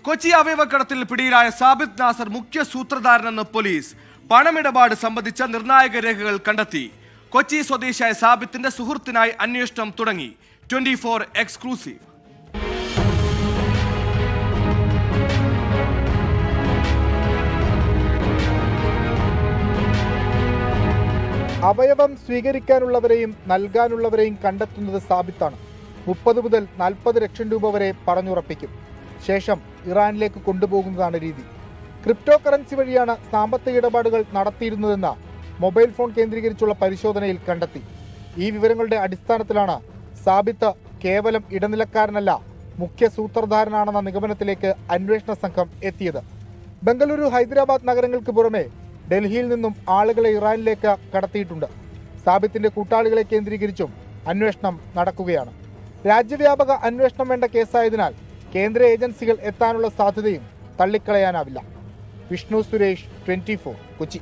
കൊച്ചി അവയവക്കടത്തിൽ പിടിയിലായ സാബിത് നാസർ മുഖ്യ സൂത്രധാരനെന്ന് പോലീസ്. പണമിടപാട് സംബന്ധിച്ച നിർണായക രേഖകൾ കണ്ടെത്തി. കൊച്ചി സ്വദേശിയായ സാബിത്തിന്റെ സുഹൃത്തിനായി അന്വേഷണം തുടങ്ങി. 24 എക്സ്ക്ലൂസീവ്. അവയവം സ്വീകരിക്കാനുള്ളവരെയും നൽകാനുള്ളവരെയും കണ്ടെത്തുന്നത് സാബിത്താണ്. 30 മുതൽ 40 ലക്ഷം രൂപ വരെ പറഞ്ഞുറപ്പിക്കും. ശേഷം ഇറാനിലേക്ക് കൊണ്ടുപോകുന്നതാണ് രീതി. ക്രിപ്റ്റോ കറൻസി വഴിയാണ് സാമ്പത്തിക ഇടപാടുകൾ നടത്തിയിരുന്നതെന്ന് മൊബൈൽ ഫോൺ കേന്ദ്രീകരിച്ചുള്ള പരിശോധനയിൽ കണ്ടെത്തി. ഈ വിവരങ്ങളുടെ അടിസ്ഥാനത്തിലാണ് സാബിത്ത് കേവലം ഇടനിലക്കാരനല്ല, മുഖ്യ സൂത്രധാരനാണെന്ന നിഗമനത്തിലേക്ക് അന്വേഷണ സംഘം എത്തിയത്. ബംഗളൂരു, ഹൈദരാബാദ് നഗരങ്ങൾക്ക് പുറമെ ഡൽഹിയിൽ നിന്നും ആളുകളെ ഇറാനിലേക്ക് കടത്തിയിട്ടുണ്ട്. സാബിത്തിന്റെ കൂട്ടാളികളെ കേന്ദ്രീകരിച്ചും അന്വേഷണം നടക്കുകയാണ്. രാജ്യവ്യാപക അന്വേഷണം വേണ്ട കേസായതിനാൽ കേന്ദ്ര ഏജൻസികൾ എത്താനുള്ള സാധ്യതയും തള്ളിക്കളയാനാവില്ല. വിഷ്ണു സുരേഷ്, 24 കൊച്ചി.